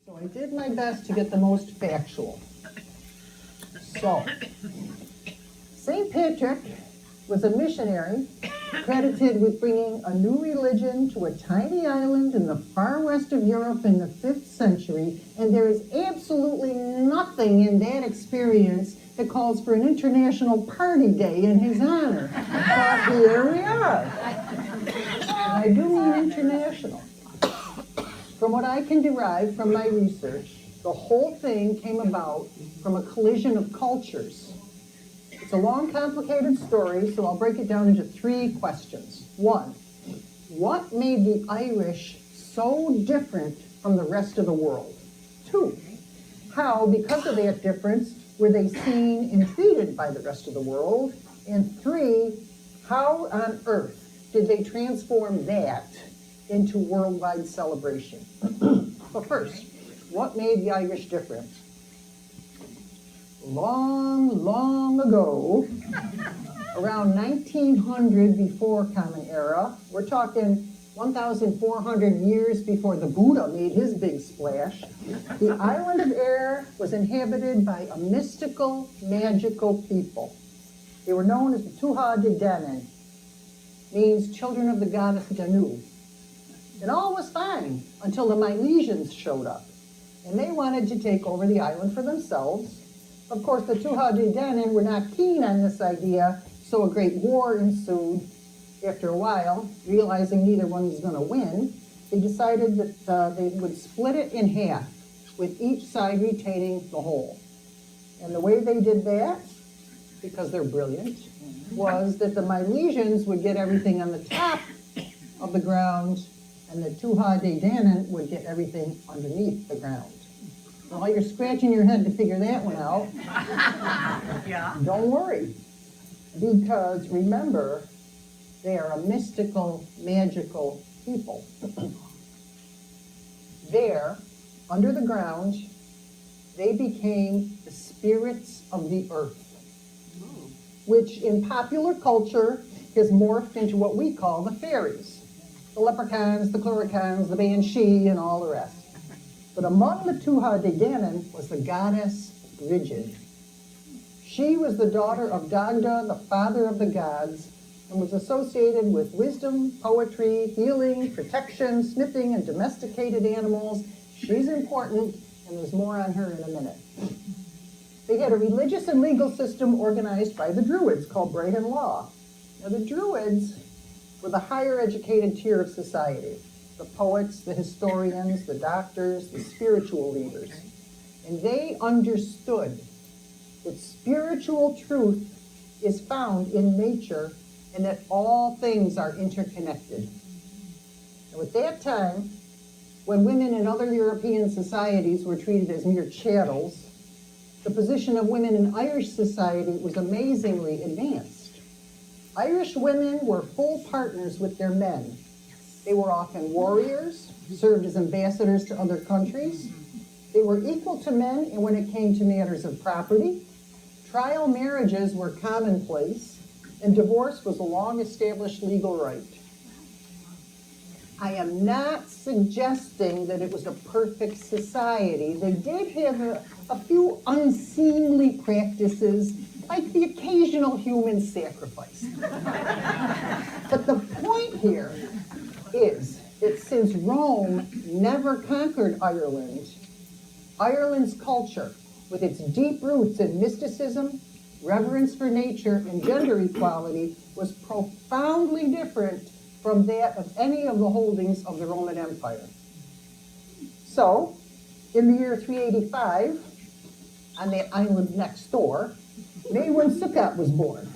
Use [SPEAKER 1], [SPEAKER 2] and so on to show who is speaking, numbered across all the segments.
[SPEAKER 1] So I did my best to get the most factual. So, St. Patrick was a missionary credited with bringing a new religion to a tiny island in the far west of Europe in the 5th century, and there is absolutely nothing in that experience that calls for an international party day in his honor. But here we are. And I do mean international. From what I can derive from my research, the whole thing came about from a collision of cultures. It's a long, complicated story, so I'll break it down into 3 questions. 1, what made the Irish so different from the rest of the world? 2, how, because of that difference, were they seen and treated by the rest of the world? And 3, how on earth did they transform that into worldwide celebration? But first, what made the Irish different? Long, long ago, around 1900 before Common Era, we're talking 1,400 years before the Buddha made his big splash, the island of Ayr was inhabited by a mystical, magical people. They were known as the Tuatha De Danann, means children of the goddess Danu. And all was fine until the Milesians showed up, and they wanted to take over the island for themselves. Of course, the Tuatha De Danann were not keen on this idea, so a great war ensued. After a while, realizing neither one was going to win, they decided that they would split it in half, with each side retaining the whole. And the way they did that, because they're brilliant, was that the Milesians would get everything on the top of the ground, and the Tuatha De Danann would get everything underneath the ground. While you're scratching your head to figure that one out, don't worry, because remember, they are a mystical, magical people. There, under the ground, they became the spirits of the earth, which in popular culture has morphed into what we call the fairies. The leprechauns, the cluricauns, the banshee, and all the rest. But among the Tuatha De Danann was the goddess Brigit. She was the daughter of Dagda, the father of the gods, and was associated with wisdom, poetry, healing, protection, smithing, and domesticated animals. She's important, and there's more on her in a minute. They had a religious and legal system organized by the Druids called Brehon Law. Now, the Druids were the higher educated tier of society. The poets, the historians, the doctors, the spiritual leaders. And they understood that spiritual truth is found in nature and that all things are interconnected. Now, at that time, when women in other European societies were treated as mere chattels, the position of women in Irish society was amazingly advanced. Irish women were full partners with their men. They were often warriors, served as ambassadors to other countries. They were equal to men and when it came to matters of property. Trial marriages were commonplace, and divorce was a long-established legal right. I am not suggesting that it was a perfect society. They did have a few unseemly practices, like the occasional human sacrifice. But the point here is that since Rome never conquered Ireland, Ireland's culture, with its deep roots in mysticism, reverence for nature, and gender equality, was profoundly different from that of any of the holdings of the Roman Empire. So, in the year 385, on that island next door, Maewyn Succat was born.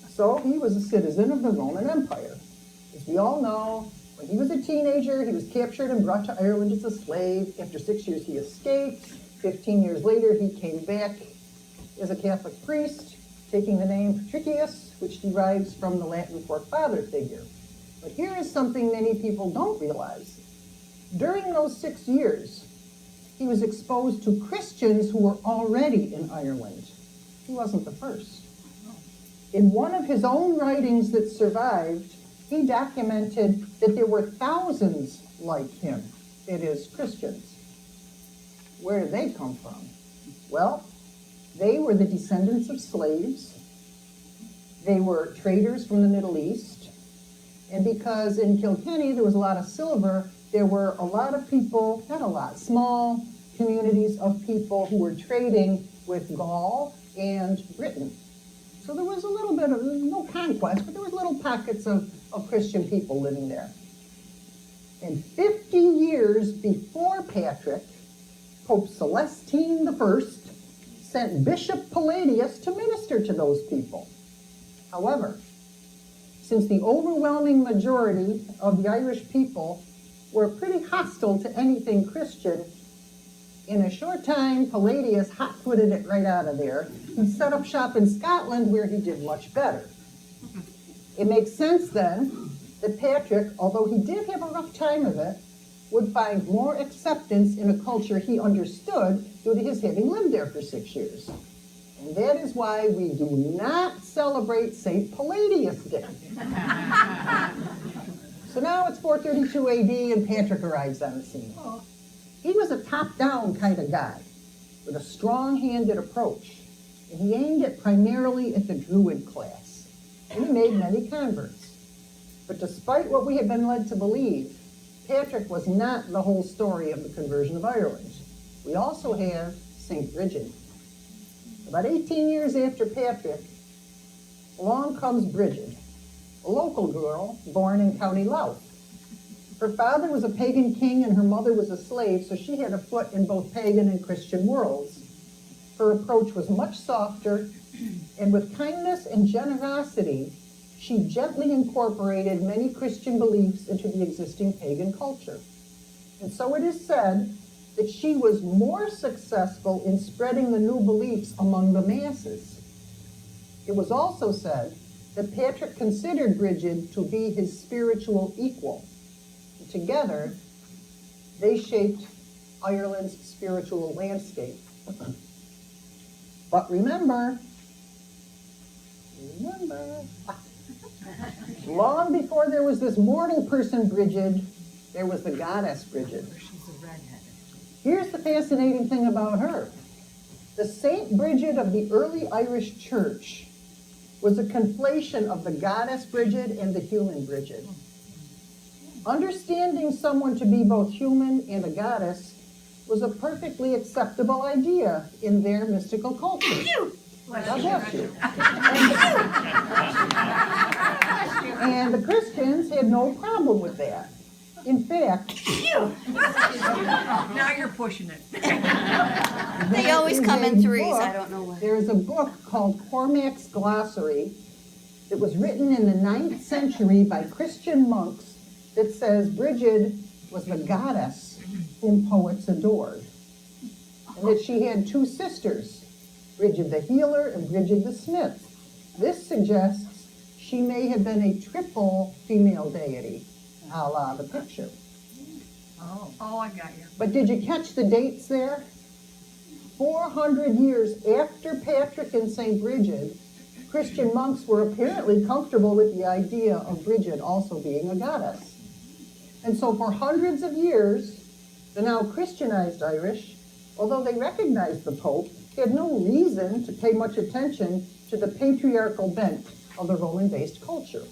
[SPEAKER 1] So he was a citizen of the Roman Empire. As we all know, when he was a teenager, he was captured and brought to Ireland as a slave. After 6 years, he escaped. 15 years later, he came back as a Catholic priest, taking the name Patricius, which derives from the Latin for father figure. But here is something many people don't realize. During those 6 years, he was exposed to Christians who were already in Ireland. He wasn't the first. In one of his own writings that survived, he documented that there were thousands like him, that is, Christians. Where did they come from? Well, they were the descendants of slaves. They were traders from the Middle East. And because in Kilkenny there was a lot of silver, there were a lot of people, not a lot, small communities of people who were trading with Gaul and Britain. So there was a little bit of, no conquest, but there was little pockets of Christian people living there. And 50 years before Patrick, Pope Celestine I sent Bishop Palladius to minister to those people. However, since the overwhelming majority of the Irish people were pretty hostile to anything Christian, in a short time, Palladius hot-footed it right out of there. He set up shop in Scotland, where he did much better. It makes sense then that Patrick, although he did have a rough time of it, would find more acceptance in a culture he understood due to his having lived there for 6 years. And that is why we do not celebrate St. Palladius Day. So now it's 432 AD and Patrick arrives on the scene. He was a top-down kind of guy with a strong-handed approach, and he aimed it primarily at the Druid class, and he made many converts. But despite what we have been led to believe, Patrick was not the whole story of the conversion of Ireland. We also have St. Brigid. About 18 years after Patrick, along comes Brigid, a local girl born in County Louth. Her father was a pagan king and her mother was a slave, so she had a foot in both pagan and Christian worlds. Her approach was much softer, and with kindness and generosity, she gently incorporated many Christian beliefs into the existing pagan culture. And so it is said that she was more successful in spreading the new beliefs among the masses. It was also said that Patrick considered Brigid to be his spiritual equal. Together, they shaped Ireland's spiritual landscape. But remember, long before there was this mortal person, Brigid, there was the goddess Brigid.
[SPEAKER 2] She's a redhead.
[SPEAKER 1] Here's the fascinating thing about her. The Saint Brigid of the early Irish church was a conflation of the goddess Brigid and the human Brigid. Understanding someone to be both human and a goddess was a perfectly acceptable idea in their mystical culture. God bless you. And the Christians had no problem with that. In fact,
[SPEAKER 2] Now you're pushing it.
[SPEAKER 3] They always come in threes, I don't know why.
[SPEAKER 1] There is a book called Cormac's Glossary that was written in the 9th century by Christian monks that says Brigid was the goddess whom poets adored, and that she had 2 sisters, Brigid the healer and Brigid the smith. This suggests she may have been a triple female deity, a la the picture.
[SPEAKER 2] Oh, I got you.
[SPEAKER 1] But did you catch the dates there? 400 years after Patrick and St. Brigid, Christian monks were apparently comfortable with the idea of Brigid also being a goddess. And so for hundreds of years, the now Christianized Irish, although they recognized the Pope, had no reason to pay much attention to the patriarchal bent of the Roman-based culture.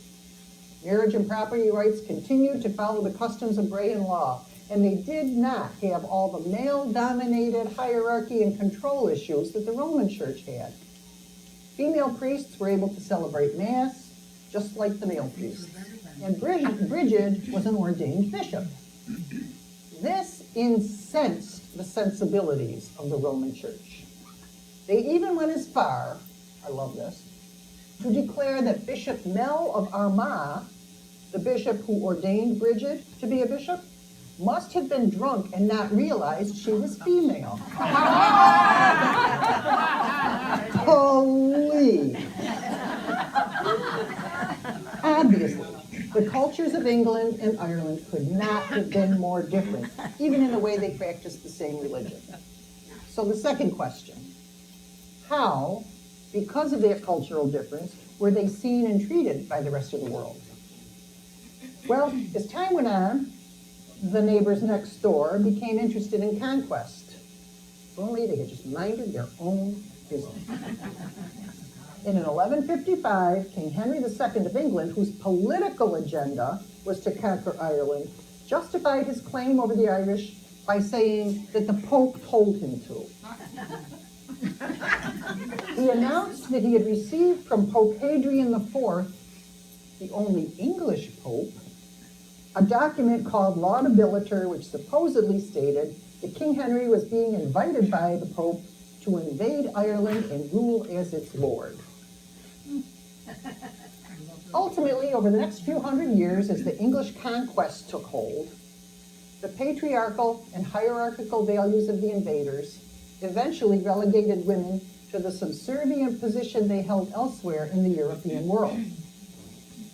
[SPEAKER 1] Marriage and property rights continued to follow the customs of Brehon law, and they did not have all the male-dominated hierarchy and control issues that the Roman Church had. Female priests were able to celebrate Mass, just like the male priests. And Brigid was an ordained bishop. This incensed the sensibilities of the Roman Church. They even went as far, I love this, to declare that Bishop Mel of Armagh, the bishop who ordained Brigid to be a bishop, must have been drunk and not realized she was female. Holy! Obviously, the cultures of England and Ireland could not have been more different, even in the way they practiced the same religion. So the second question, how, because of that cultural difference, were they seen and treated by the rest of the world? Well, as time went on, the neighbors next door became interested in conquest. If only they had just minded their own business. In 1155, King Henry II of England, whose political agenda was to conquer Ireland, justified his claim over the Irish by saying that the Pope told him to. He announced that he had received from Pope Hadrian IV, the only English pope, a document called Laudabiliter, which supposedly stated that King Henry was being invited by the Pope to invade Ireland and rule as its lord. Ultimately, over the next few hundred years, as the English conquest took hold, the patriarchal and hierarchical values of the invaders eventually relegated women to the subservient position they held elsewhere in the European world.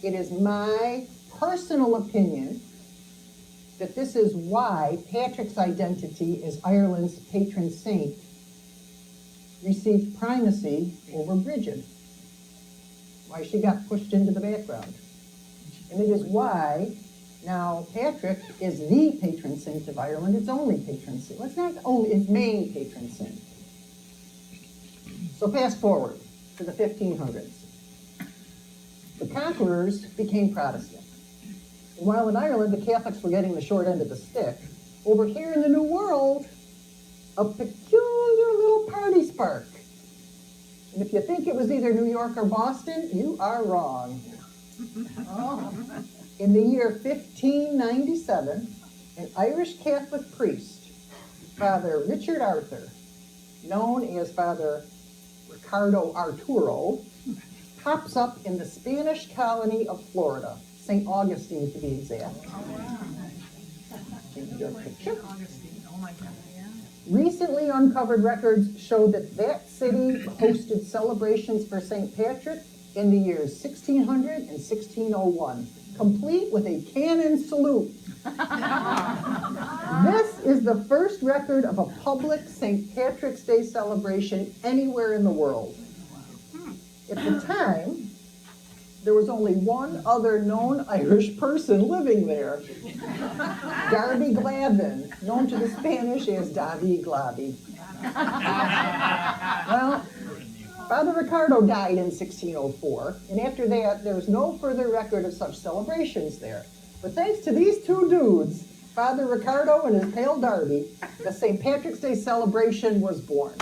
[SPEAKER 1] It is my personal opinion that this is why Patrick's identity as Ireland's patron saint received primacy over Brigit, why she got pushed into the background. And it is why now Patrick is the patron saint of Ireland, its only patron saint. Well, it's not only, its main patron saint. So fast forward to the 1500s. The conquerors became Protestant. And while in Ireland the Catholics were getting the short end of the stick, over here in the New World, a peculiar little party spark. And if you think it was either New York or Boston, you are wrong. In the year 1597, an Irish Catholic priest, Father Richard Arthur, known as Father Ricardo Arturo, pops up in the Spanish colony of Florida, St. Augustine to be exact.
[SPEAKER 2] Augustine, oh my God, yeah.
[SPEAKER 1] Recently uncovered records show that that city hosted celebrations for St. Patrick in the years 1600 and 1601, complete with a cannon salute. This is the first record of a public St. Patrick's Day celebration anywhere in the world. At the time, there was only one other known Irish person living there, Darby Glavin, known to the Spanish as Davy Glavi. Well, Father Ricardo died in 1604, and after that, there was no further record of such celebrations there. But thanks to these two dudes, Father Ricardo and his pale Darby, the St. Patrick's Day celebration was born.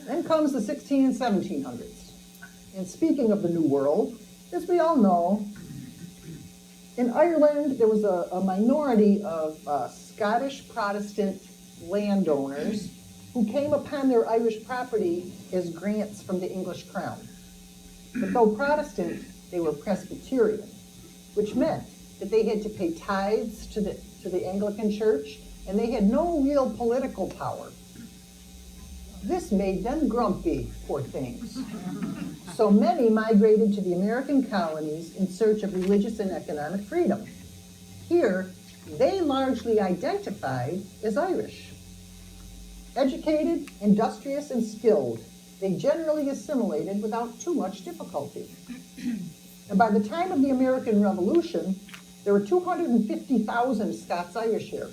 [SPEAKER 1] Then comes the 16 and 1700s. And speaking of the New World, as we all know, in Ireland there was a minority of Scottish Protestant landowners who came upon their Irish property as grants from the English crown. But though Protestant, they were Presbyterian, which meant that they had to pay tithes to the Anglican Church, and they had no real political power. This made them grumpy, poor things. So many migrated to the American colonies in search of religious and economic freedom. Here, they largely identified as Irish. Educated, industrious, and skilled, they generally assimilated without too much difficulty. And by the time of the American Revolution, there were 250,000 Scots-Irish here,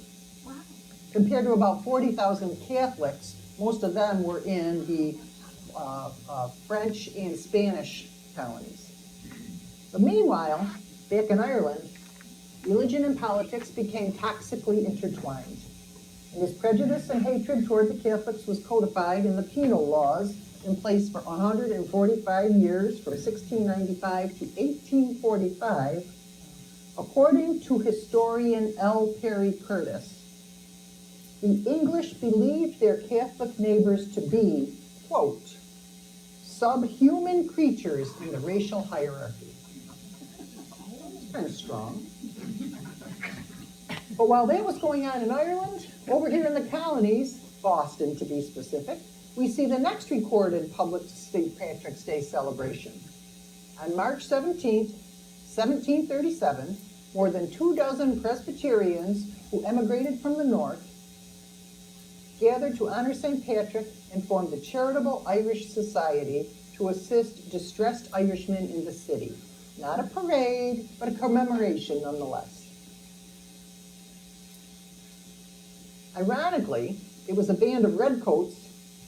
[SPEAKER 1] compared to about 40,000 Catholics. Most of them were in the French and Spanish colonies. But meanwhile, back in Ireland, religion and politics became toxically intertwined. And this prejudice and hatred toward the Catholics was codified in the penal laws in place for 145 years, from 1695 to 1845, according to historian L. Perry Curtis. The English believed their Catholic neighbors to be, quote, subhuman creatures in the racial hierarchy. It's kind of strong. But while that was going on in Ireland, over here in the colonies, Boston to be specific, we see the next recorded public St. Patrick's Day celebration. On March 17th, 1737, more than 24 Presbyterians who emigrated from the north gathered to honor St. Patrick and formed a charitable Irish society to assist distressed Irishmen in the city. Not a parade, but a commemoration nonetheless. Ironically, It was a band of redcoats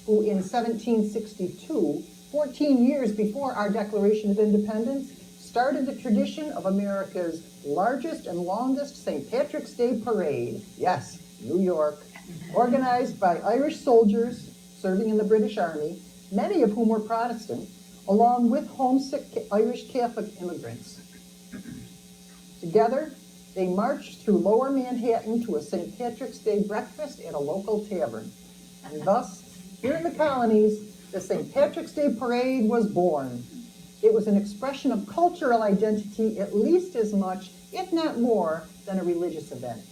[SPEAKER 1] who in 1762, 14 years before our Declaration of Independence, started the tradition of America's largest and longest St. Patrick's Day parade. Yes, New York, organized by Irish soldiers serving in the British Army, many of whom were Protestant, along with homesick Irish Catholic immigrants. Together, they marched through Lower Manhattan to a St. Patrick's Day breakfast at a local tavern. And thus, here in the colonies, the St. Patrick's Day Parade was born. It was an expression of cultural identity at least as much, if not more, than a religious event.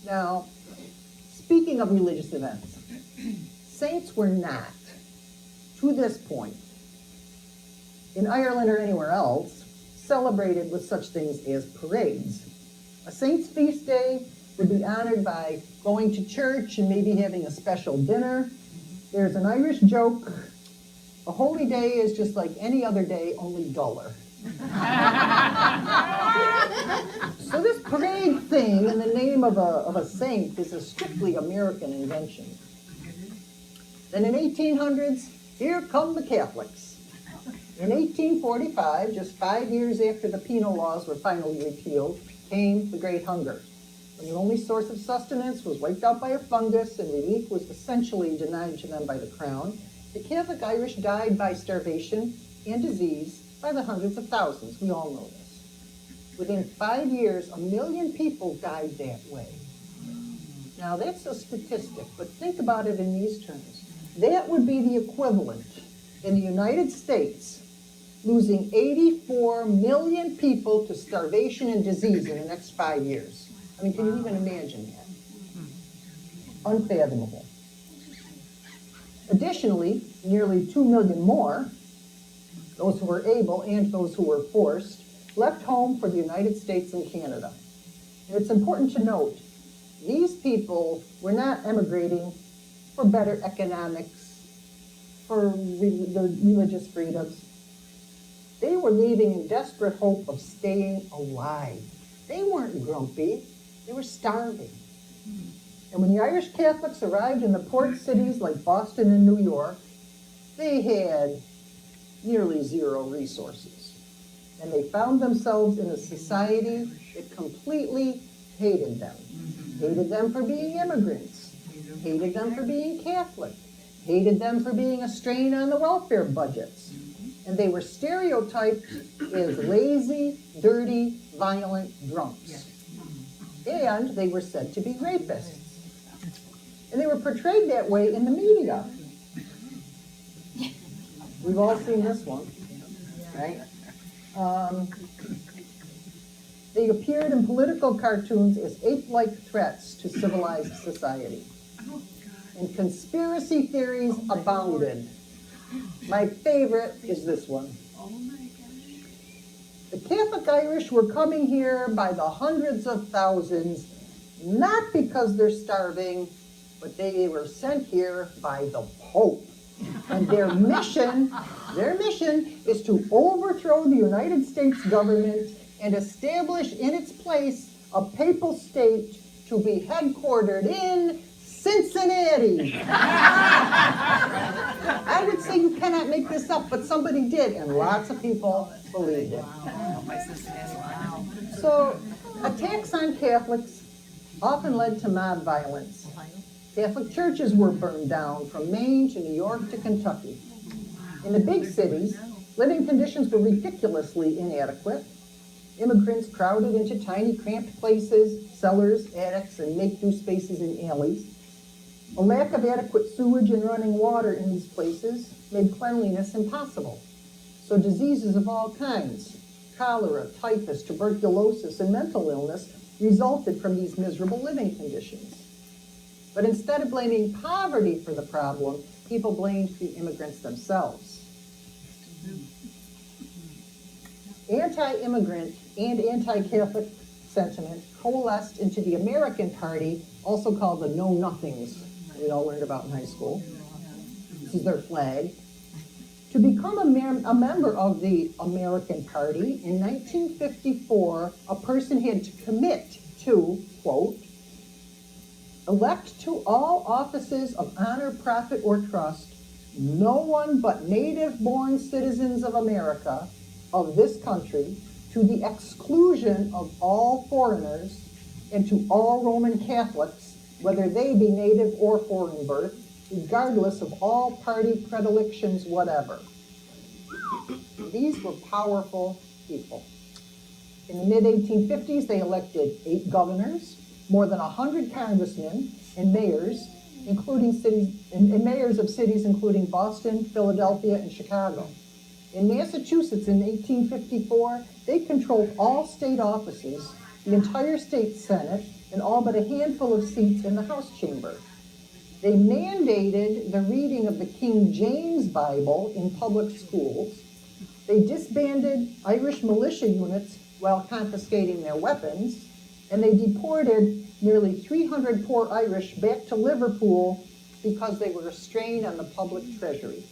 [SPEAKER 1] Now, speaking of religious events, saints were not, to this point, in Ireland or anywhere else, celebrated with such things as parades. A saint's feast day would be honored by going to church and maybe having a special dinner. There's an Irish joke: a holy day is just like any other day, only duller. So this parade thing in the name of a saint is a strictly American invention. Then in 1800s, here come the Catholics. In 1845, just 5 years after the penal laws were finally repealed, came the Great Hunger, when the only source of sustenance was wiped out by a fungus and relief was essentially denied to them by the crown. The Catholic Irish died by starvation and disease by the hundreds of thousands. We all know this. Within 5 years, 1 million people died that way. Now, that's a statistic, but think about it in these terms. That would be the equivalent in the United States losing 84 million people to starvation and disease in the next 5 years. I mean, can you even imagine that? Unfathomable. Additionally, nearly 2 million more, those who were able and those who were forced, left home for the United States and Canada. And it's important to note, these people were not emigrating for better economics, for the religious freedoms. They were leaving in desperate hope of staying alive. They weren't grumpy, they were starving. And when the Irish Catholics arrived in the port cities like Boston and New York, they had nearly zero resources. And they found themselves in a society that completely hated them. Hated them for being immigrants. Hated them for being Catholic. Hated them for being a strain on the welfare budgets. And they were stereotyped as lazy, dirty, violent drunks. And they were said to be rapists. And they were portrayed that way in the media. We've all seen this one, right? They appeared in political cartoons as ape-like threats to civilized society. And conspiracy theories abounded. My favorite is this one. The Catholic Irish were coming here by the hundreds of thousands, not because they're starving, but they were sent here by the Pope. And their mission is to overthrow the United States government and establish in its place a papal state to be headquartered in Cincinnati. I would say you cannot make this up, but somebody did, and lots of people believed it. So, attacks on Catholics often led to mob violence. Catholic churches were burned down from Maine to New York to Kentucky. In the big cities, living conditions were ridiculously inadequate. Immigrants crowded into tiny, cramped places, cellars, attics, and make-do spaces in alleys. A lack of adequate sewage and running water in these places made cleanliness impossible. So diseases of all kinds, cholera, typhus, tuberculosis, and mental illness resulted from these miserable living conditions. But instead of blaming poverty for the problem, people blamed the immigrants themselves. Anti-immigrant and anti-Catholic sentiment coalesced into the American Party, also called the Know-Nothings, we all learned about in high school. This is their flag. To become a member of the American Party, in 1954, a person had to commit to, quote, Elect to all offices of honor, profit, or trust no one but native-born citizens of America, of this country, to the exclusion of all foreigners, and to all Roman Catholics, whether they be native or foreign birth, regardless of all party predilections whatever. These were powerful people. In the mid-1850s, they elected 8 governors, more than 100 congressmen and mayors, including cities and mayors of cities including Boston, Philadelphia, and Chicago. In Massachusetts in 1854, they controlled all state offices, the entire state senate, and all but a handful of seats in the House chamber. They mandated the reading of the King James Bible in public schools. They disbanded Irish militia units while confiscating their weapons, and they deported nearly 300 poor Irish back to Liverpool because they were a strain on the public treasury.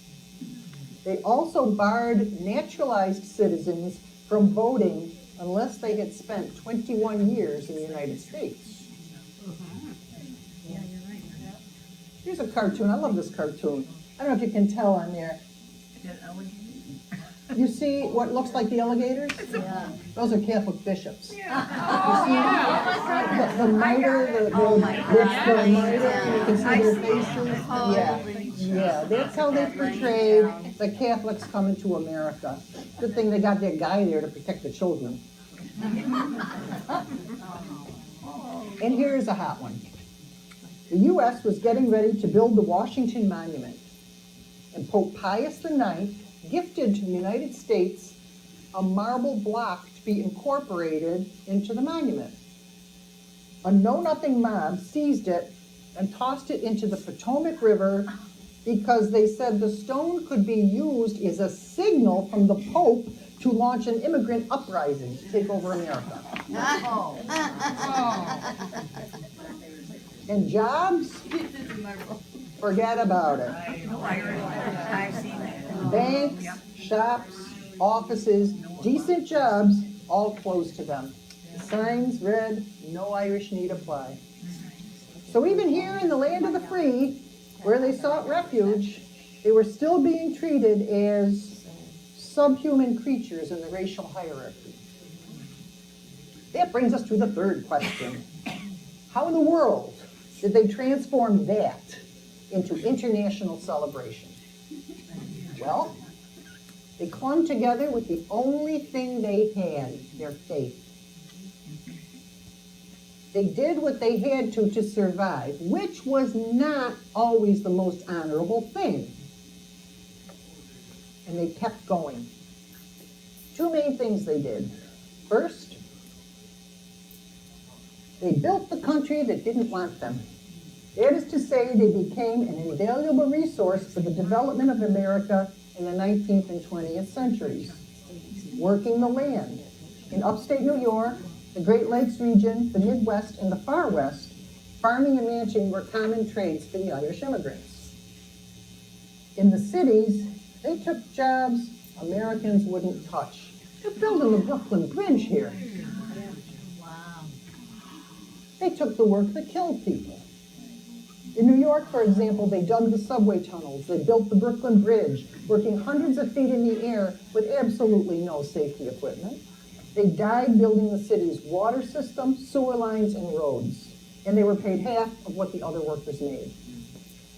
[SPEAKER 1] They also barred naturalized citizens from voting unless they had spent 21 years in the United States.
[SPEAKER 2] Yeah, you're right.
[SPEAKER 1] Here's a cartoon. I love this cartoon. I don't know if you can tell on there.
[SPEAKER 2] That alligator?
[SPEAKER 1] You see what looks like the alligators?
[SPEAKER 3] Yeah.
[SPEAKER 1] Those are Catholic bishops.
[SPEAKER 2] Yeah.
[SPEAKER 1] The mitre, the mitre, you can see their faces.
[SPEAKER 3] Holy
[SPEAKER 1] Yeah, that's how they portrayed the Catholics coming to America. Good thing they got that guy there to protect the children. And here's a hot one. The U.S. was getting ready to build the Washington Monument, and Pope Pius IX gifted to the United States a marble block to be incorporated into the monument. A know-nothing mob seized it and tossed it into the Potomac River because they said the stone could be used as a signal from the Pope to launch an immigrant uprising to take over America. And jobs? Forget about it.
[SPEAKER 2] I've seen that.
[SPEAKER 1] Banks, shops, offices, decent jobs, all closed to them. Signs read, "No Irish need apply." So even here in the land of the free, where they sought refuge, they were still being treated as subhuman creatures in the racial hierarchy. That brings us to the third question. How in the world did they transform that into international celebration? Well, they clung together with the only thing they had, their faith. They did what they had to survive, which was not always the most honorable thing. And they kept going. 2 main things they did. First, they built the country that didn't want them. That is to say, they became an invaluable resource for the development of America in the 19th and 20th centuries. Working the land. In upstate New York, the Great Lakes region, the Midwest, and the Far West, farming and ranching were common trades for the Irish immigrants. In the cities, they took jobs Americans wouldn't touch. They're building the Brooklyn Bridge here.
[SPEAKER 2] Wow.
[SPEAKER 1] They took the work that killed people. In New York, for example, they dug the subway tunnels. They built the Brooklyn Bridge, working hundreds of feet in the air with absolutely no safety equipment. They died building the city's water system, sewer lines, and roads. And they were paid half of what the other workers made.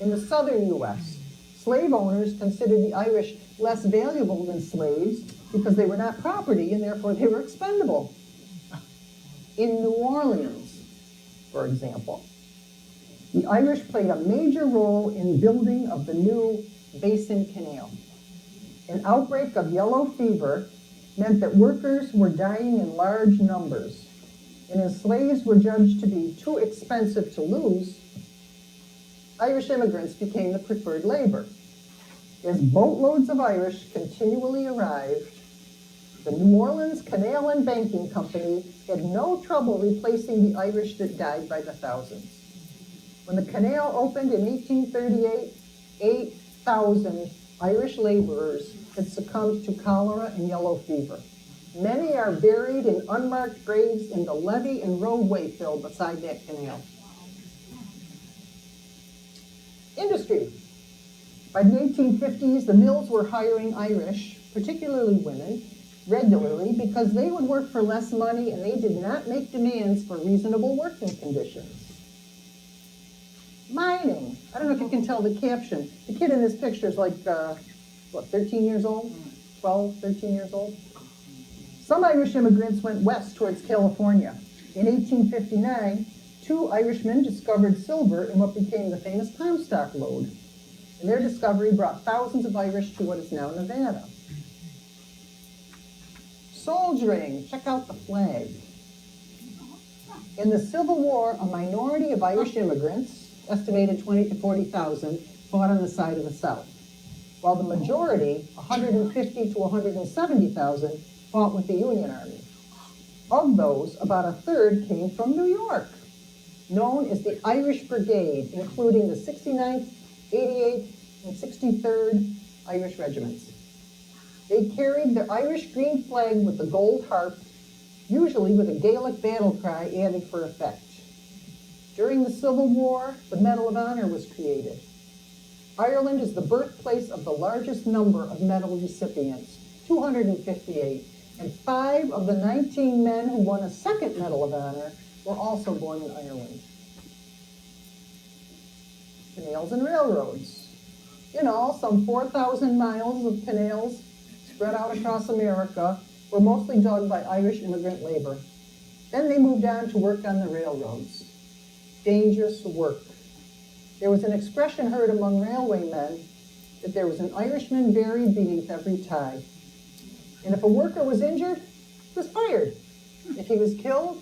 [SPEAKER 1] In the southern U.S., slave owners considered the Irish less valuable than slaves because they were not property and therefore they were expendable. In New Orleans, for example, the Irish played a major role in building of the new Basin Canal. An outbreak of yellow fever meant that workers were dying in large numbers, and as slaves were judged to be too expensive to lose, Irish immigrants became the preferred labor. As boatloads of Irish continually arrived, the New Orleans Canal and Banking Company had no trouble replacing the Irish that died by the thousands. When the canal opened in 1838, 8,000 Irish laborers had succumbed to cholera and yellow fever. Many are buried in unmarked graves in the levee and roadway fill beside that canal. Industry. By the 1850s, the mills were hiring Irish, particularly women, regularly because they would work for less money and they did not make demands for reasonable working conditions. Mining. I don't know if you can tell the caption. The kid in this picture is like, 13 years old? 12, 13 years old? Some Irish immigrants went west towards California. In 1859, 2 Irishmen discovered silver in what became the famous Comstock lode. And their discovery brought thousands of Irish to what is now Nevada. Soldiering. Check out the flag. In the Civil War, a minority of Irish immigrants, estimated 20 to 40,000, fought on the side of the South, while the majority, 150 to 170,000, fought with the Union Army. Of those, about a third came from New York, known as the Irish Brigade, including the 69th, 88th, and 63rd Irish regiments. They carried the Irish green flag with the gold harp, usually with a Gaelic battle cry added for effect. During the Civil War, the Medal of Honor was created. Ireland is the birthplace of the largest number of medal recipients, 258, and 5 of the 19 men who won a second Medal of Honor were also born in Ireland. Canals and railroads. In all, some 4,000 miles of canals spread out across America were mostly dug by Irish immigrant labor. Then they moved on to work on the railroads. Dangerous work. There was an expression heard among railway men that there was an Irishman buried beneath every tie. And if a worker was injured, he was fired. If he was killed,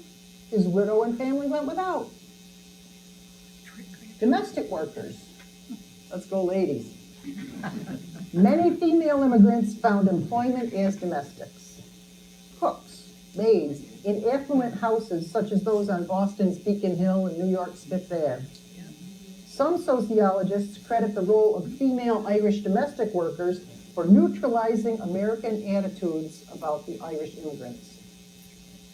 [SPEAKER 1] his widow and family went without. Domestic workers. Let's go, ladies. Many female immigrants found employment as domestics. Cooks, maids, in affluent houses such as those on Boston's Beacon Hill and New York's Fifth Ave. Some sociologists credit the role of female Irish domestic workers for neutralizing American attitudes about the Irish immigrants.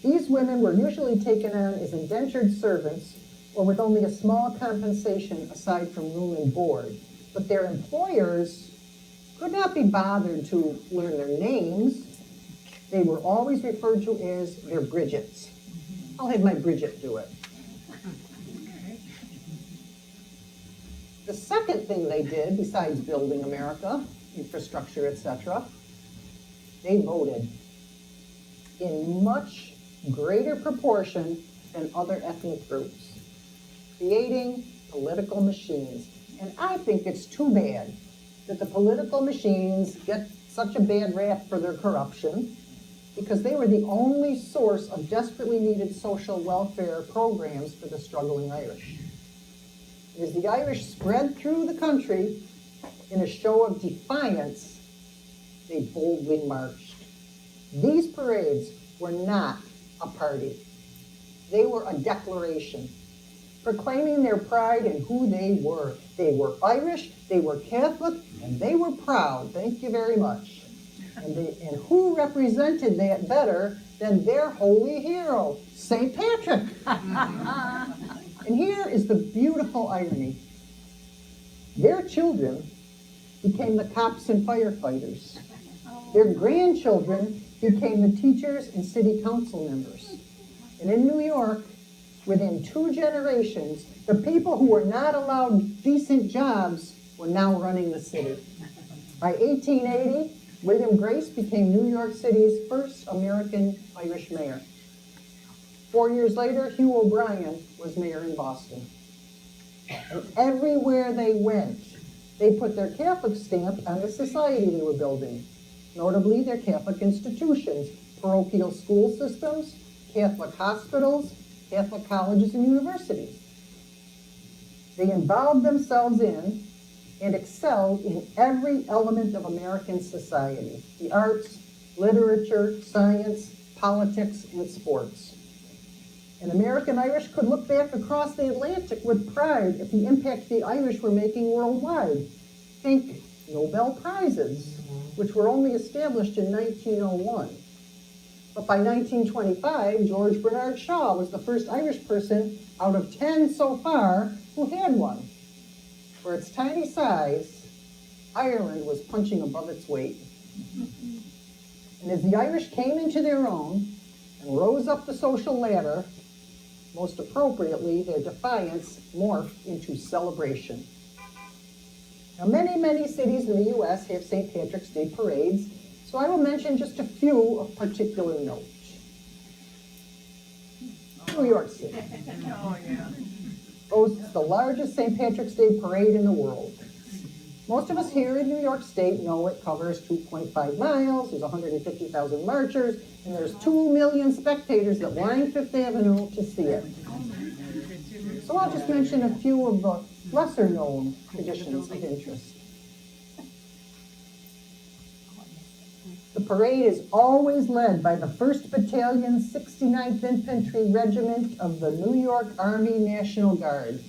[SPEAKER 1] These women were usually taken on as indentured servants or with only a small compensation aside from room and board, but their employers could not be bothered to learn their names. They were always referred to as their Brigits. I'll have my Brigit do it. The second thing they did, besides building America, infrastructure, etc., they voted in much greater proportion than other ethnic groups, creating political machines. And I think it's too bad that the political machines get such a bad rap for their corruption, because they were the only source of desperately needed social welfare programs for the struggling Irish. As the Irish spread through the country in a show of defiance, they boldly marched. These parades were not a party. They were a declaration, proclaiming their pride in who they were. They were Irish, they were Catholic, and they were proud. Thank you very much. And who represented that better than their holy hero, St. Patrick? And here is the beautiful irony. Their children became the cops and firefighters. Their grandchildren became the teachers and city council members. And in New York, within 2 generations, the people who were not allowed decent jobs were now running the city. By 1880, William Grace became New York City's first American Irish mayor. 4 years later, Hugh O'Brien was mayor in Boston. And everywhere they went, they put their Catholic stamp on the society they were building, notably their Catholic institutions, parochial school systems, Catholic hospitals, Catholic colleges and universities. They involved themselves in and excelled in every element of American society: the arts, literature, science, politics, and sports. And American Irish could look back across the Atlantic with pride at the impact the Irish were making worldwide. Think Nobel Prizes, which were only established in 1901. But by 1925, George Bernard Shaw was the first Irish person out of 10 so far who had one. For its tiny size, Ireland was punching above its weight. And as the Irish came into their own and rose up the social ladder, most appropriately, their defiance morphed into celebration. Now, many, many cities in the U.S. have St. Patrick's Day parades, so I will mention just a few of particular note. New York City boasts the largest St. Patrick's Day parade in the world. Most of us here in New York State know it covers 2.5 miles, there's 150,000 marchers, and there's 2 million spectators that line Fifth Avenue to see it. So I'll just mention a few of the lesser-known traditions of interest. The parade is always led by the 1st Battalion, 69th Infantry Regiment of the New York Army National Guard,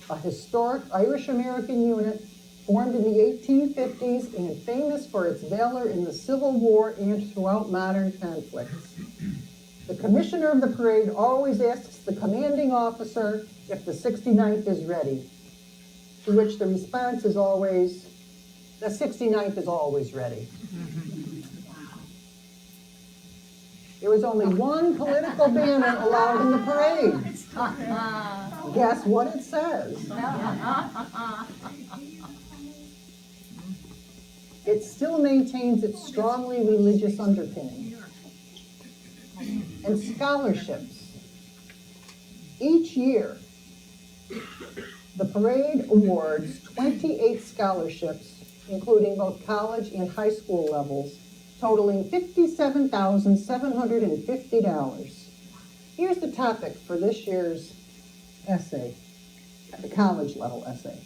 [SPEAKER 1] a historic Irish-American unit formed in the 1850s and famous for its valor in the Civil War and throughout modern conflicts. The commissioner of the parade always asks the commanding officer if the 69th is ready, to which the response is always, the 69th is always ready. There was only one political banner allowed in the parade. Guess what it says? It still maintains its strongly religious underpinning. And scholarships. Each year, the parade awards 28 scholarships, including both college and high school levels, totaling $57,750. Here's the topic for this year's essay, the college level essay.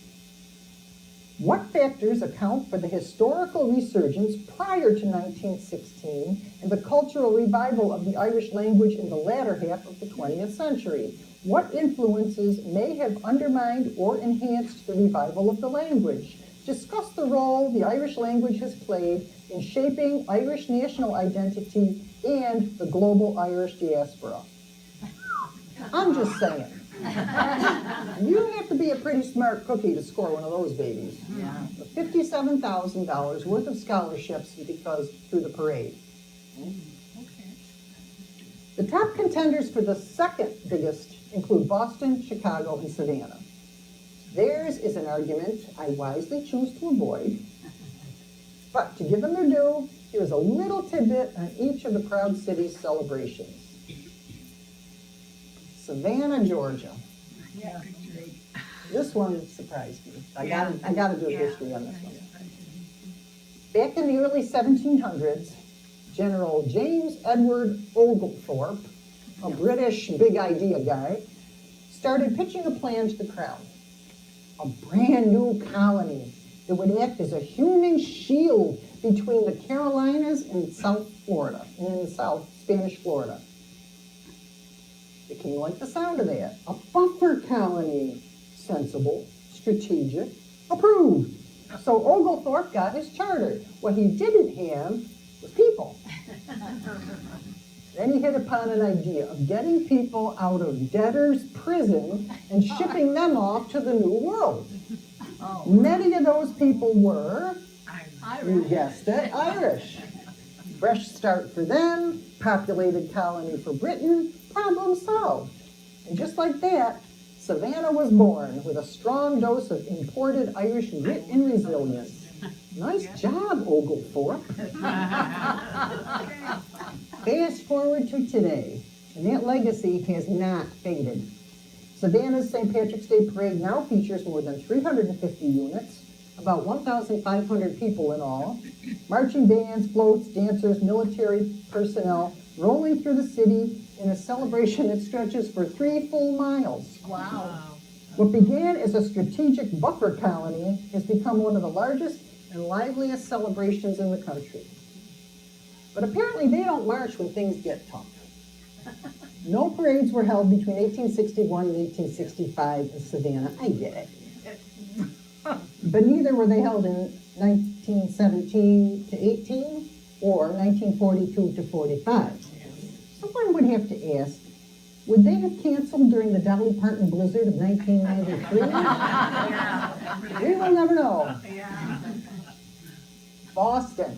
[SPEAKER 1] What factors account for the historical resurgence prior to 1916 and the cultural revival of the Irish language in the latter half of the 20th century? What influences may have undermined or enhanced the revival of the language? Discuss the role the Irish language has played in shaping Irish national identity and the global Irish diaspora. I'm just saying. You have to be a pretty smart cookie to score one of those babies.
[SPEAKER 2] Yeah.
[SPEAKER 1] $57,000 worth of scholarships because through the parade. The top contenders for the second biggest include Boston, Chicago, and Savannah. Theirs is an argument I wisely choose to avoid. But to give them their due, here's a little tidbit on each of the proud cities' celebrations. Savannah, Georgia.
[SPEAKER 2] Yeah.
[SPEAKER 1] This one surprised me. I gotta do a history on this one. Back in the early 1700s, General James Edward Oglethorpe, a British big idea guy, started pitching a plan to the crown. A brand new colony that would act as a human shield between the Carolinas and South Florida, and in the South, Spanish Florida. The king liked the sound of that. A buffer colony. Sensible, strategic, approved. So Oglethorpe got his charter. What he didn't have was people. Then he hit upon an idea of getting people out of debtor's prison and shipping them off to the New World. Many of those people were, you guessed it, Irish. Fresh start for them, populated colony for Britain, problem solved. And just like that, Savannah was born with a strong dose of imported Irish wit and resilience. Nice job, Oglethorpe. Fast forward to today, and that legacy has not faded. Savannah's St. Patrick's Day Parade now features more than 350 units, about 1,500 people in all, marching bands, floats, dancers, military personnel, rolling through the city in a celebration that stretches for 3 full miles.
[SPEAKER 2] Wow.
[SPEAKER 1] What began as a strategic buffer colony has become one of the largest and liveliest celebrations in the country. But apparently they don't march when things get tough. No parades were held between 1861 and 1865 in Savannah. I get it. But neither were they held in 1917 to 18 or 1942 to 45. Someone would have to ask, Would they have canceled during the Dolly Parton blizzard of 1993?
[SPEAKER 2] Yeah.
[SPEAKER 1] We will never know.
[SPEAKER 2] Yeah.
[SPEAKER 1] Boston.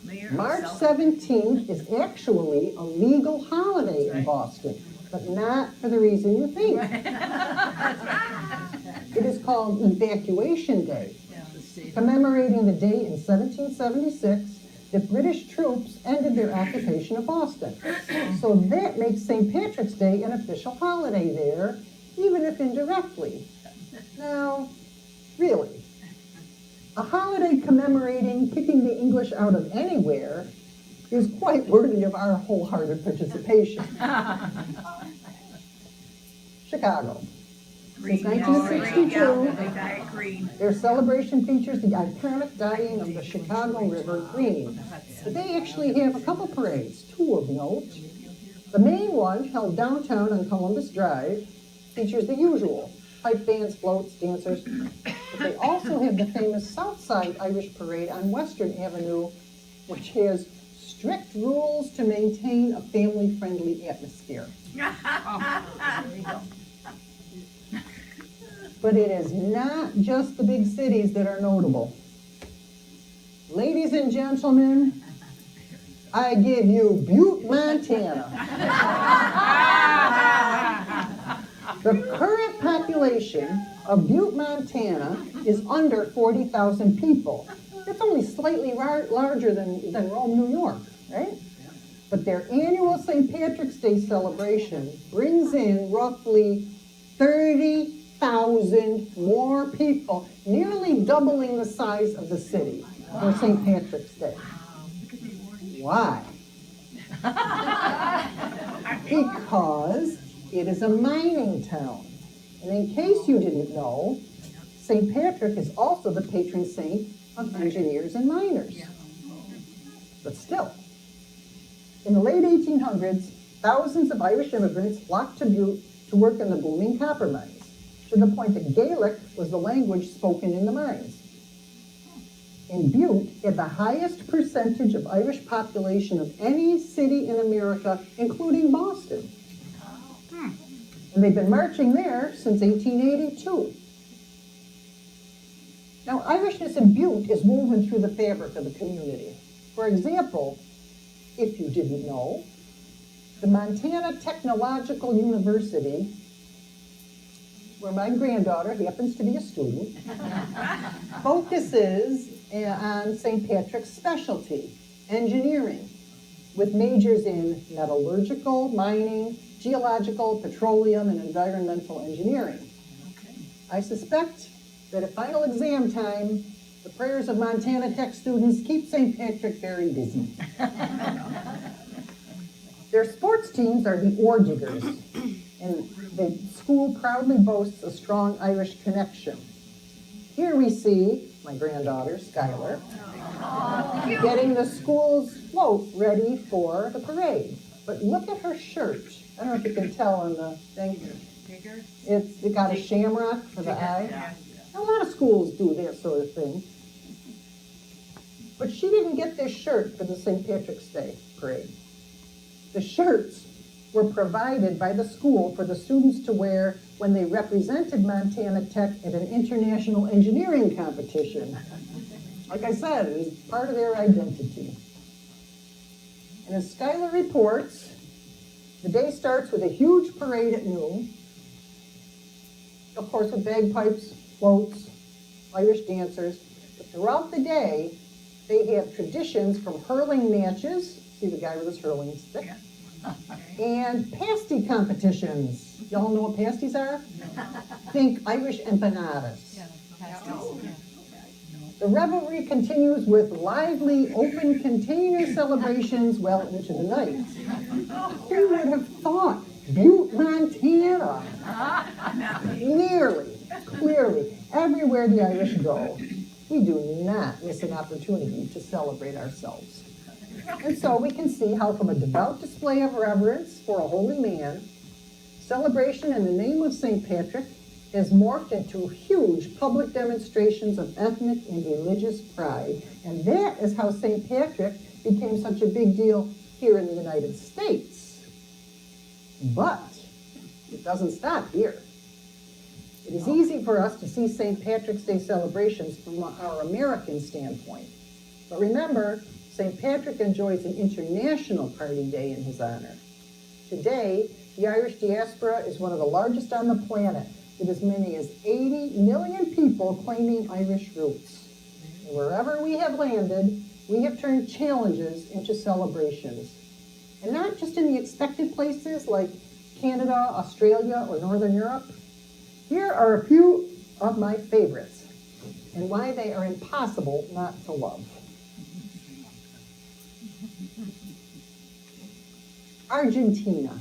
[SPEAKER 2] Mayor
[SPEAKER 1] March
[SPEAKER 2] himself.
[SPEAKER 1] 17th is actually a legal holiday in Boston, but not for the reason you think. It is called Evacuation Day, commemorating the day in 1776 that British troops ended their occupation of Boston. So that makes St. Patrick's Day an official holiday there, even if indirectly. Now, really, a holiday commemorating kicking the English out of anywhere is quite worthy of our wholehearted participation. Chicago. Since
[SPEAKER 2] Green,
[SPEAKER 1] 1962,
[SPEAKER 2] yeah, they dye it green.
[SPEAKER 1] their celebration features the iconic dyeing of the Chicago River green. But they actually have a couple parades, two of note. The main one, held downtown on Columbus Drive, features the usual pipe bands, floats, dancers. But they also have the famous Southside Irish Parade on Western Avenue, which has strict rules to maintain a family-friendly atmosphere. But it is not just the big cities that are notable. Ladies and gentlemen, I give you Butte, Montana. The current population of Butte, Montana is under 40,000 people. It's only slightly larger than Rome, New York, right? But their annual St. Patrick's Day celebration brings in roughly 30,000 more people, nearly doubling the size of the city for St. Patrick's Day. Why? Because it is a mining town. And in case you didn't know, St. Patrick is also the patron saint of engineers and miners. But still, in the late 1800s, thousands of Irish immigrants flocked to Butte to work in the booming copper mines, to the point that Gaelic was the language spoken in the mines. In Butte, had the highest percentage of Irish population of any city in America, including Boston. And they've been marching there since 1882. Now, Irishness in Butte is woven through the fabric of the community. For example, if you didn't know, the Montana Technological University, where my granddaughter happens to be a student, focuses on St. Patrick's specialty, engineering, with majors in metallurgical, mining, geological, petroleum, and environmental engineering. I suspect that at final exam time, the prayers of Montana Tech students keep St. Patrick very busy. Their sports teams are the Ore Diggers, and the school proudly boasts a strong Irish connection. Here we see my granddaughter, Skylar, getting the school's float ready for the parade. But look at her shirt. I don't know if you can tell on the thing. It's got a shamrock for the eye. A lot of schools do that sort of thing. But she didn't get this shirt for the St. Patrick's Day parade. The shirts were provided by the school for the students to wear when they represented Montana Tech at an international engineering competition. Like I said, it is part of their identity. And as Skylar reports, the day starts with a huge parade at noon, of course with bagpipes, floats, Irish dancers. But throughout the day, they have traditions from hurling matches, see the guy with his hurling stick, and pasty competitions. Y'all know what pasties are? Think Irish empanadas. The revelry continues with lively open container celebrations well into the night. Who would have thought Butte, Montana? Clearly, everywhere the Irish go, we do not miss an opportunity to celebrate ourselves. And so we can see how from a devout display of reverence for a holy man, celebration in the name of St. Patrick has morphed into huge public demonstrations of ethnic and religious pride. And that is how St. Patrick became such a big deal here in the United States. But it doesn't stop here. It is easy for us to see St. Patrick's Day celebrations from our American standpoint. But remember, St. Patrick enjoys an international party day in his honor. Today, the Irish diaspora is one of the largest on the planet, with as many as 80 million people claiming Irish roots. And wherever we have landed, we have turned challenges into celebrations. And not just in the expected places like Canada, Australia, or Northern Europe. Here are a few of my favorites and why they are impossible not to love. Argentina.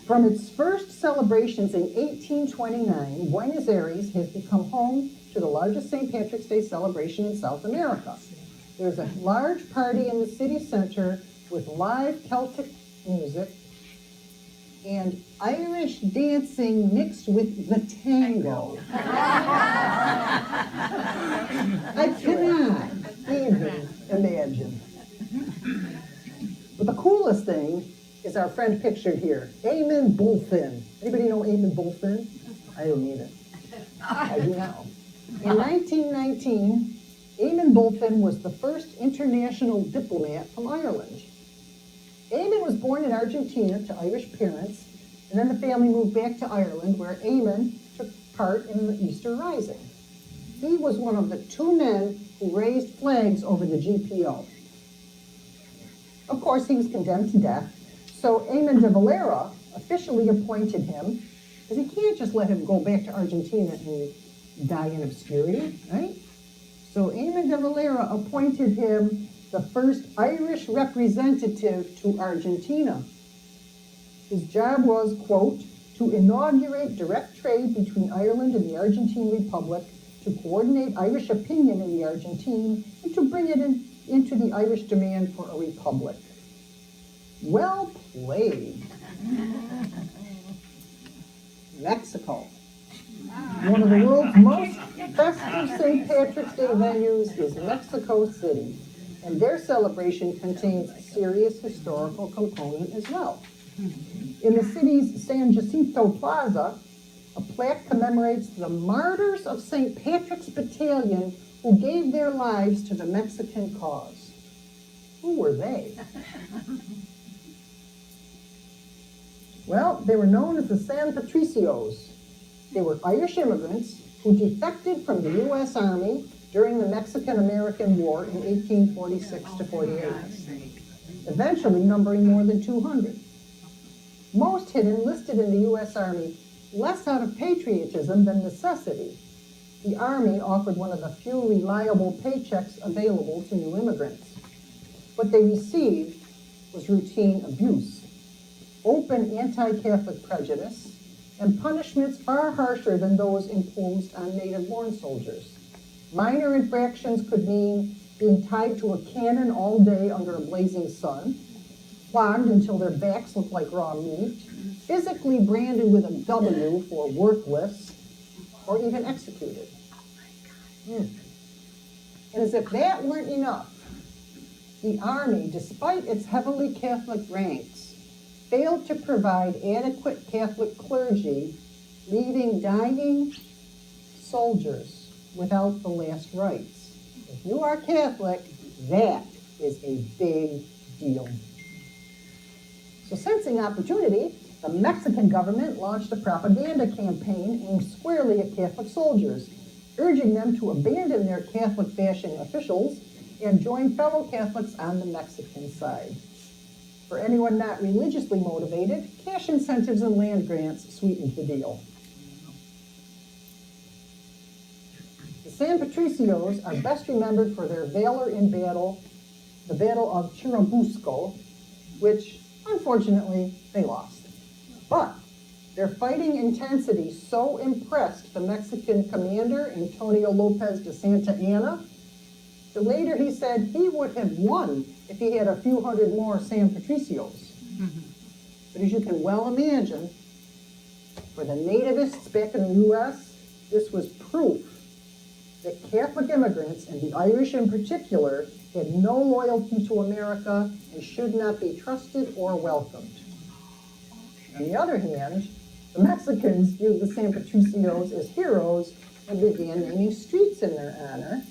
[SPEAKER 1] From its first celebrations in 1829, Buenos Aires has become home to the largest St. Patrick's Day celebration in South America. There's a large party in the city center with live Celtic music and Irish dancing mixed with the tango. I cannot even imagine. But the coolest thing is our friend pictured here, Eamon Bulfin. Anybody know Eamon Bulfin? I don't either. I do now. In 1919, Eamon Bulfin was the first international diplomat from Ireland. Eamon was born in Argentina to Irish parents, and then the family moved back to Ireland, where Eamon took part in the Easter Rising. He was one of the 2 men who raised flags over the GPO. Of course, he was condemned to death, so Eamon de Valera officially appointed him, because he can't just let him go back to Argentina and die in obscurity, right? So Eamon de Valera appointed him the first Irish representative to Argentina. His job was, quote, to inaugurate direct trade between Ireland and the Argentine Republic, to coordinate Irish opinion in the Argentine, and to bring it into the Irish demand for a republic. Well played. Mexico. One of the world's most festive St. Patrick's Day venues is Mexico City, and their celebration contains a serious historical component as well. In the city's San Jacinto Plaza, a plaque commemorates the martyrs of St. Patrick's Battalion who gave their lives to the Mexican cause. Who were they? Well, they were known as the San Patricios. They were Irish immigrants who defected from the U.S. Army during the Mexican-American War in 1846 to 48, eventually numbering more than 200. Most had enlisted in the U.S. Army less out of patriotism than necessity. The Army offered one of the few reliable paychecks available to new immigrants. What they received was routine abuse, open anti-Catholic prejudice, and punishments far harsher than those imposed on native-born soldiers. Minor infractions could mean being tied to a cannon all day under a blazing sun, flogged until their backs looked like raw meat, physically branded with a W for worthless, or even executed. And as if that weren't enough, the Army, despite its heavily Catholic ranks, failed to provide adequate Catholic clergy, leaving dying soldiers without the last rites. If you are Catholic, that is a big deal. So sensing opportunity, the Mexican government launched a propaganda campaign aimed squarely at Catholic soldiers, urging them to abandon their Catholic fashion officials and join fellow Catholics on the Mexican side. For anyone not religiously motivated, cash incentives and land grants sweetened the deal. The San Patricios are best remembered for their valor in battle, the Battle of Churubusco, which, unfortunately, they lost. But their fighting intensity so impressed the Mexican commander, Antonio Lopez de Santa Anna, that later he said he would have won if he had a few hundred more San Patricios. But as you can well imagine, for the nativists back in the U.S., this was proof that Catholic immigrants, and the Irish in particular, had no loyalty to America, and should not be trusted or welcomed. On the other hand, the Mexicans viewed the San Patricios as heroes and began naming streets in their honor.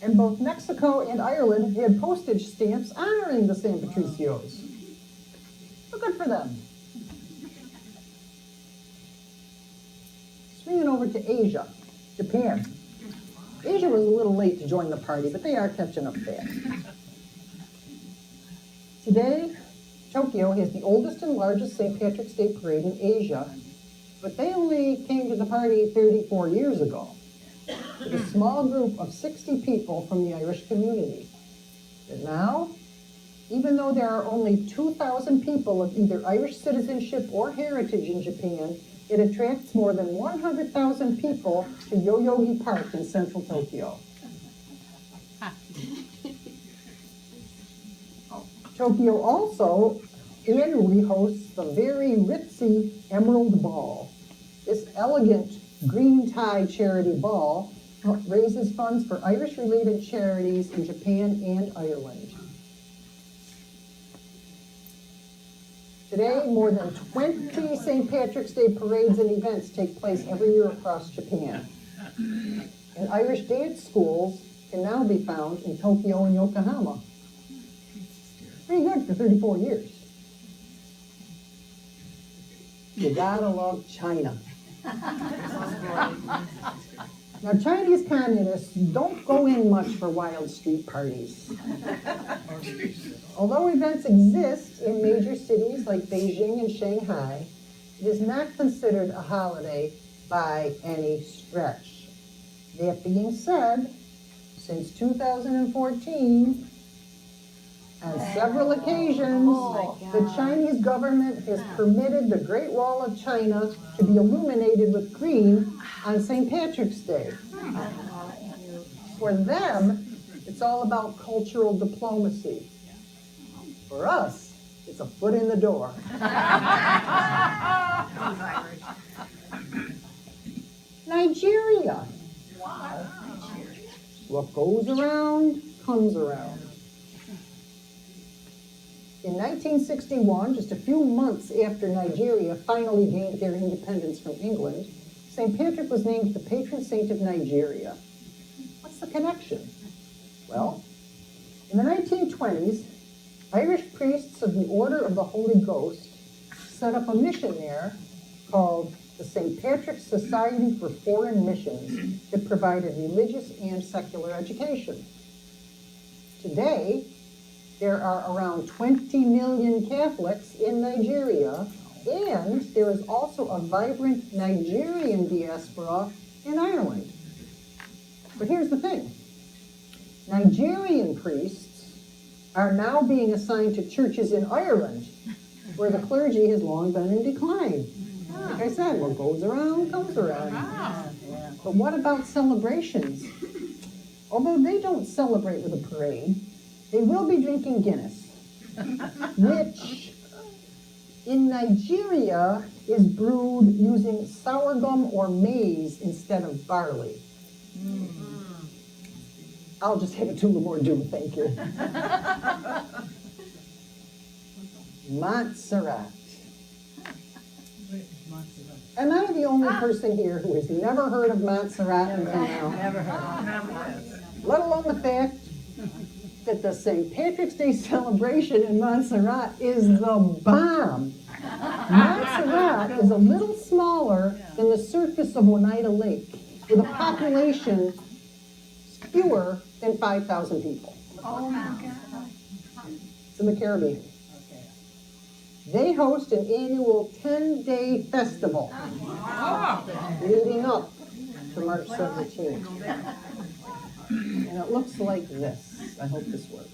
[SPEAKER 1] And both Mexico and Ireland had postage stamps honoring the San Patricios. So good for them. Swinging over to Asia, Japan. Asia was a little late to join the party, but they are catching up fast. Today, Tokyo has the oldest and largest St. Patrick's Day parade in Asia, but they only came to the party 34 years ago, with a small group of 60 people from the Irish community. But now, even though there are only 2,000 people of either Irish citizenship or heritage in Japan, it attracts more than 100,000 people to Yoyogi Park in central Tokyo. Tokyo also annually hosts the very ritzy Emerald Ball. This elegant green tie charity ball raises funds for Irish-related charities in Japan and Ireland. Today, more than 20 St. Patrick's Day parades and events take place every year across Japan. And Irish dance schools can now be found in Tokyo and Yokohama. Pretty good for 34 years. You gotta love China. Now, Chinese communists don't go in much for wild street parties. Although events exist in major cities like Beijing and Shanghai, it is not considered a holiday by any stretch. That being said, since 2014, on several occasions, the Chinese government has permitted the Great Wall of China to be illuminated with green on St. Patrick's Day. For them, it's all about cultural diplomacy. For us, it's a foot in the door. Nigeria. What goes around, comes around. In 1961, just a few months after Nigeria finally gained their independence from England, St. Patrick was named the patron saint of Nigeria. What's the connection? Well, in the 1920s, Irish priests of the Order of the Holy Ghost set up a mission there called the St. Patrick's Society for Foreign Missions that provided religious and secular education. Today, there are around 20 million Catholics in Nigeria, and there is also a vibrant Nigerian diaspora in Ireland. But here's the thing. Nigerian priests are now being assigned to churches in Ireland, where the clergy has long been in decline. Like I said, what goes around, comes around. But what about celebrations? Although they don't celebrate with a parade, they will be drinking Guinness, which in Nigeria is brewed using sorghum or maize instead of barley. I'll just have a Tullamore Dew, thank you. Montserrat. Am I the only person here who has never heard of Montserrat until now?
[SPEAKER 4] Never heard of it.
[SPEAKER 1] Let alone the fact that the St. Patrick's Day celebration in Montserrat is the bomb. Montserrat is a little smaller than the surface of Oneida Lake, with a population fewer than 5,000 people.
[SPEAKER 2] Oh my God.
[SPEAKER 1] It's in the Caribbean. They host an annual 10-day festival leading up to March 17th. And it looks like this. I hope this works.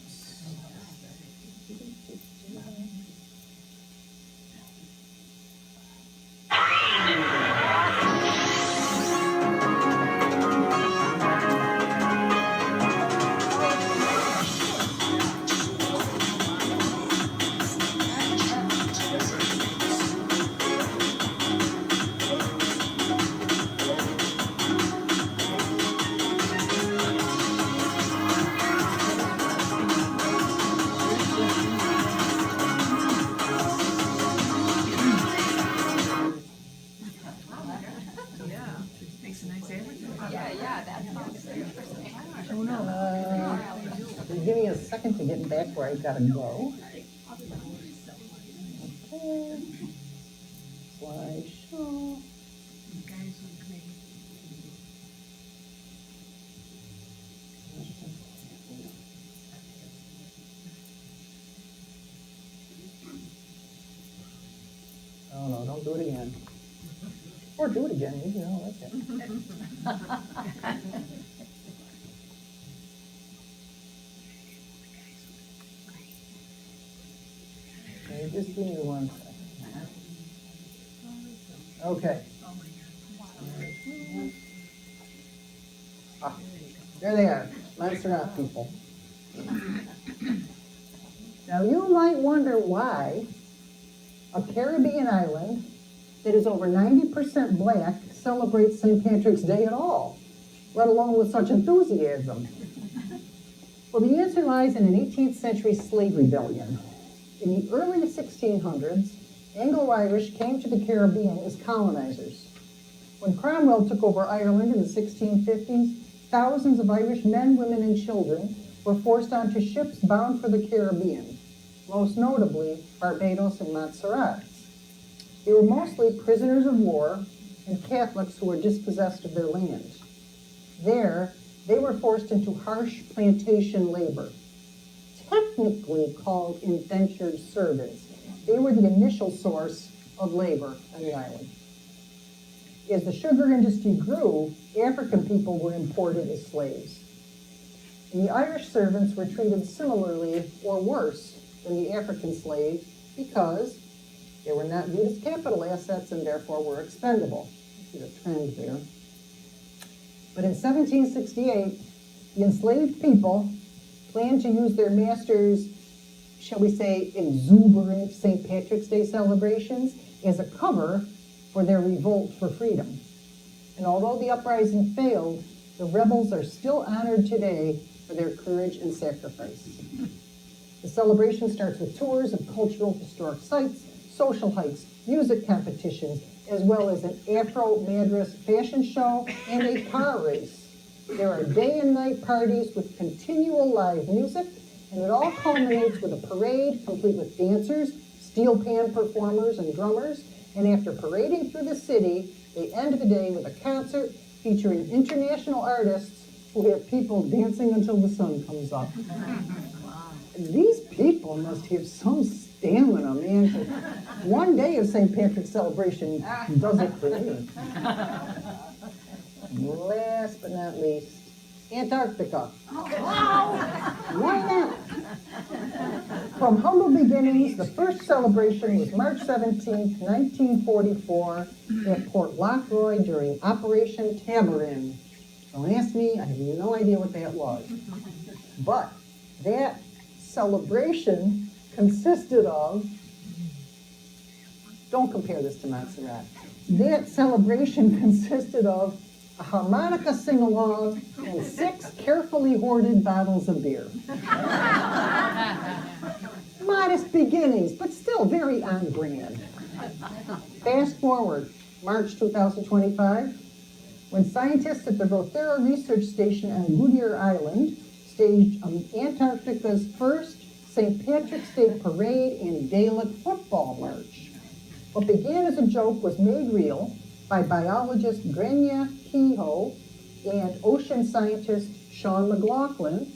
[SPEAKER 1] Give me a second to get back where I gotta go. Okay. Slideshow. Oh no, don't do it again. Or do it again, maybe I don't like it. Okay, just give me 1 second. Okay. Ah, there they are, Montserrat people. Now you might wonder why a Caribbean island that is over 90% black celebrates St. Patrick's Day at all, let alone with such enthusiasm. Well, the answer lies in an 18th century slave rebellion. In the early 1600s, Anglo-Irish came to the Caribbean as colonizers. When Cromwell took over Ireland in the 1650s, thousands of Irish men, women, and children were forced onto ships bound for the Caribbean, most notably Barbados and Montserrat. They were mostly prisoners of war and Catholics who were dispossessed of their land. There, they were forced into harsh plantation labor, technically called indentured servants. They were the initial source of labor on the island. As the sugar industry grew, African people were imported as slaves. And the Irish servants were treated similarly or worse than the African slaves because they were not viewed as capital assets and therefore were expendable. You see the trend there. But in 1768, the enslaved people planned to use their masters', shall we say, exuberant St. Patrick's Day celebrations as a cover for their revolt for freedom. And although the uprising failed, the rebels are still honored today for their courage and sacrifice. The celebration starts with tours of cultural historic sites, social hikes, music competitions, as well as an Afro-Madras fashion show and a car race. There are day and night parties with continual live music, and it all culminates with a parade complete with dancers, steel pan performers, and drummers. And after parading through the city, they end the day with a concert featuring international artists who have people dancing until the sun comes up. These people must have some stamina, man. One day of St. Patrick's celebration does it for me. Last but not least, Antarctica. Why not? From humble beginnings, the first celebration was March 17th, 1944 at Port Lockroy during Operation Tamarin. Don't ask me, I have no idea what that was. But that celebration consisted of, don't compare this to Montserrat, that celebration consisted of a harmonica sing-along and 6 carefully hoarded bottles of beer. Modest beginnings, but still very on brand. Fast forward, March 2025, when scientists at the Rothera Research Station on Goodyear Island staged Antarctica's first St. Patrick's Day parade and Gaelic football march. What began as a joke was made real by biologist Grania Kehoe and ocean scientist Sean McLaughlin.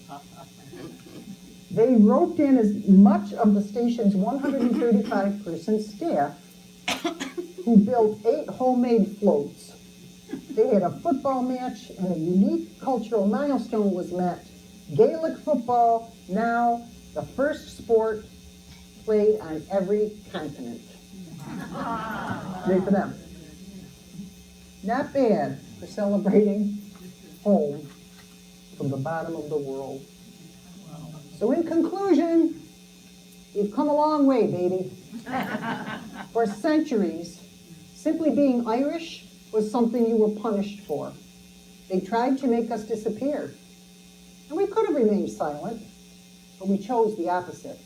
[SPEAKER 1] They roped in as much of the station's 135-person staff who built 8 homemade floats. They had a football match and a unique cultural milestone was met. Gaelic football, now the first sport played on every continent. Great for them. Not bad for celebrating home from the bottom of the world. So in conclusion, we've come a long way, baby. For centuries, simply being Irish was something you were punished for. They tried to make us disappear. And we could have remained silent, but we chose the opposite.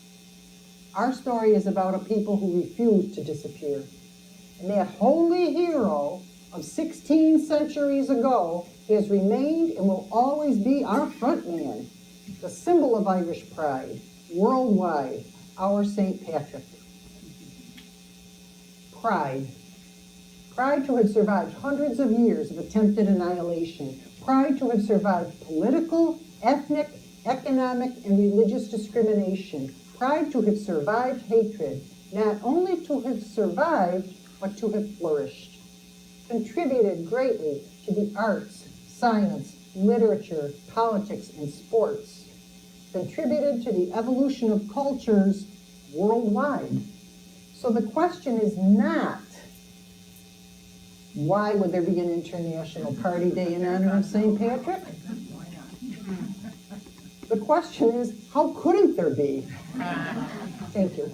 [SPEAKER 1] Our story is about a people who refused to disappear. And that holy hero of 16 centuries ago He has remained and will always be our front man, the symbol of Irish pride, worldwide, our St. Patrick. Pride. Pride to have survived hundreds of years of attempted annihilation. Pride to have survived political, ethnic, economic, and religious discrimination. Pride to have survived hatred. Not only to have survived, but to have flourished. Contributed greatly to the arts, science, literature, politics, and sports. Contributed to the evolution of cultures worldwide. So the question is not, why would there be an international party day in honor of St. Patrick? The question is, how couldn't there be? Thank you.